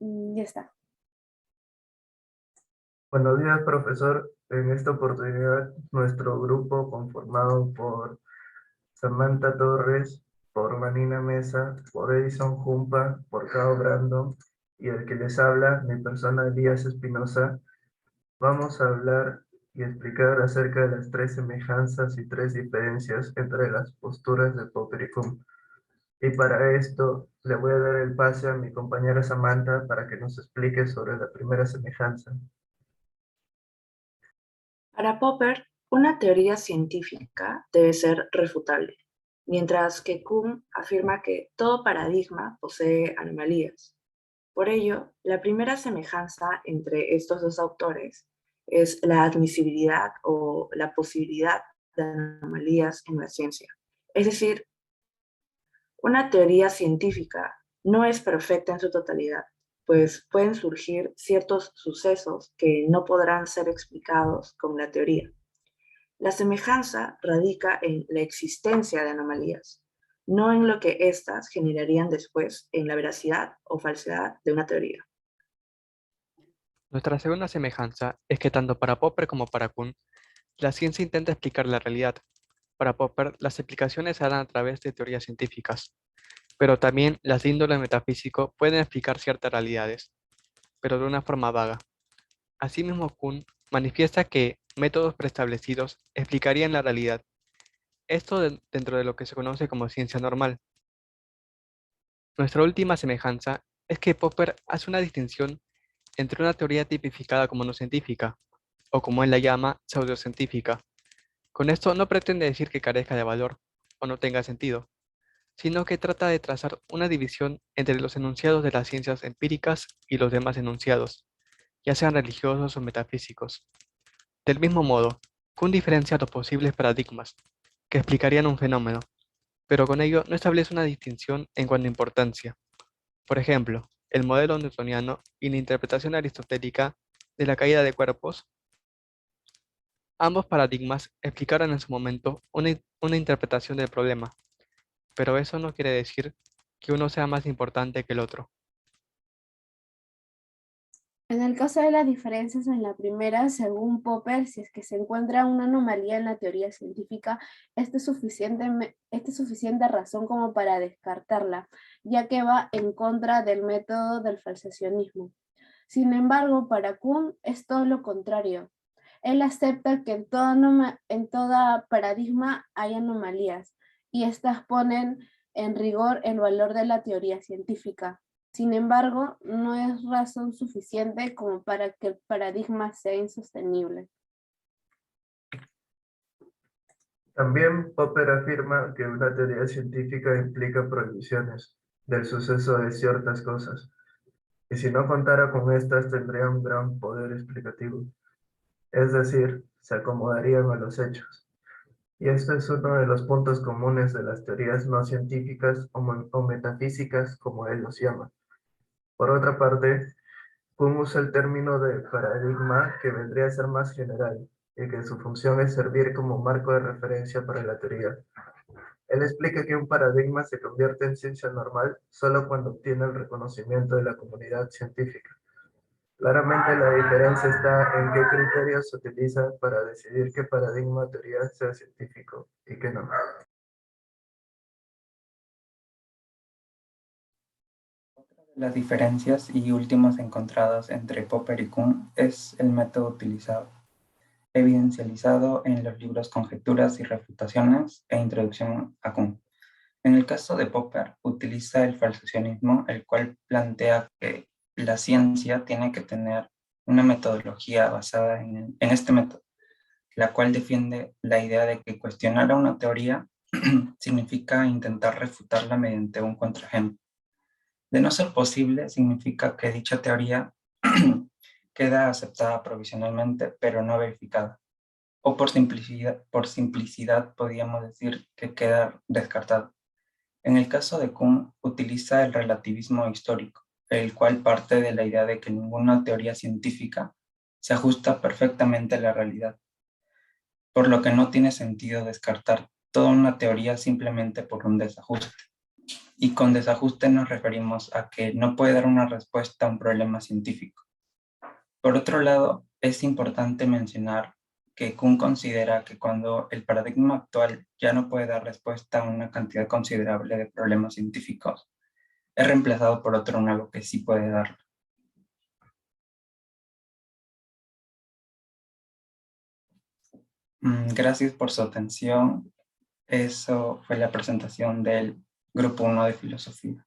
Ya está. Buenos días, profesor. En esta oportunidad, nuestro grupo, conformado por Samantha Torres, por Manina Mesa, por Edison Jumpa, por Cao Brandon y el que les habla, mi persona Elías Espinosa, vamos a hablar y explicar acerca de las tres semejanzas y tres diferencias entre las posturas de Popper y Kuhn. Y para esto le voy a dar el pase a mi compañera Samantha para que nos explique sobre la primera semejanza. Para Popper, una teoría científica debe ser refutable, mientras que Kuhn afirma que todo paradigma posee anomalías. Por ello, la primera semejanza entre estos dos autores es la admisibilidad o la posibilidad de anomalías en la ciencia. Es decir, una teoría científica no es perfecta en su totalidad, pues pueden surgir ciertos sucesos que no podrán ser explicados con la teoría. La semejanza radica en la existencia de anomalías, no en lo que éstas generarían después en la veracidad o falsedad de una teoría. Nuestra segunda semejanza es que tanto para Popper como para Kuhn, la ciencia intenta explicar la realidad. Para Popper, las explicaciones se dan a través de teorías científicas, pero también las de índole metafísico pueden explicar ciertas realidades, pero de una forma vaga. Asimismo, Kuhn manifiesta que métodos preestablecidos explicarían la realidad, esto dentro de lo que se conoce como ciencia normal. Nuestra última semejanza es que Popper hace una distinción entre una teoría tipificada como no científica, o como él la llama, pseudocientífica. Con esto no pretende decir que carezca de valor o no tenga sentido, sino que trata de trazar una división entre los enunciados de las ciencias empíricas y los demás enunciados, ya sean religiosos o metafísicos. Del mismo modo, Kuhn diferencia los posibles paradigmas, que explicarían un fenómeno, pero con ello no establece una distinción en cuanto a importancia. Por ejemplo, el modelo newtoniano y la interpretación aristotélica de la caída de cuerpos. Ambos paradigmas explicaron en su momento una interpretación del problema, pero eso no quiere decir que uno sea más importante que el otro. En el caso de las diferencias en la primera, según Popper, si es que se encuentra una anomalía en la teoría científica, esta es suficiente razón como para descartarla, ya que va en contra del método del falsacionismo. Sin embargo, para Kuhn es todo lo contrario. Él acepta que en toda paradigma hay anomalías, y estas ponen en rigor el valor de la teoría científica. Sin embargo, no es razón suficiente como para que el paradigma sea insostenible. También Popper afirma que una teoría científica implica prohibiciones del suceso de ciertas cosas, y si no contara con estas tendría un gran poder explicativo, es decir, se acomodarían a los hechos. Y este es uno de los puntos comunes de las teorías no científicas o metafísicas, como él los llama. Por otra parte, Kuhn usa el término de paradigma, que vendría a ser más general, y que su función es servir como marco de referencia para la teoría. Él explica que un paradigma se convierte en ciencia normal solo cuando obtiene el reconocimiento de la comunidad científica. Claramente la diferencia está en qué criterios se utiliza para decidir qué paradigma o teoría sea científico y qué no. Las diferencias y últimas encontradas entre Popper y Kuhn es el método utilizado, evidencializado en los libros Conjeturas y Refutaciones e Introducción a Kuhn. En el caso de Popper, utiliza el falsacionismo, el cual plantea que la ciencia tiene que tener una metodología basada en este método, la cual defiende la idea de que cuestionar a una teoría significa intentar refutarla mediante un contraejemplo. De no ser posible, significa que dicha teoría queda aceptada provisionalmente, pero no verificada. O por simplicidad podríamos decir que queda descartada. En el caso de Kuhn, utiliza el relativismo histórico, el cual parte de la idea de que ninguna teoría científica se ajusta perfectamente a la realidad, por lo que no tiene sentido descartar toda una teoría simplemente por un desajuste. Y con desajuste nos referimos a que no puede dar una respuesta a un problema científico. Por otro lado, es importante mencionar que Kuhn considera que cuando el paradigma actual ya no puede dar respuesta a una cantidad considerable de problemas científicos, es reemplazado por otro nuevo que sí puede darlo. Gracias por su atención. Eso fue la presentación del Grupo 1 de Filosofía.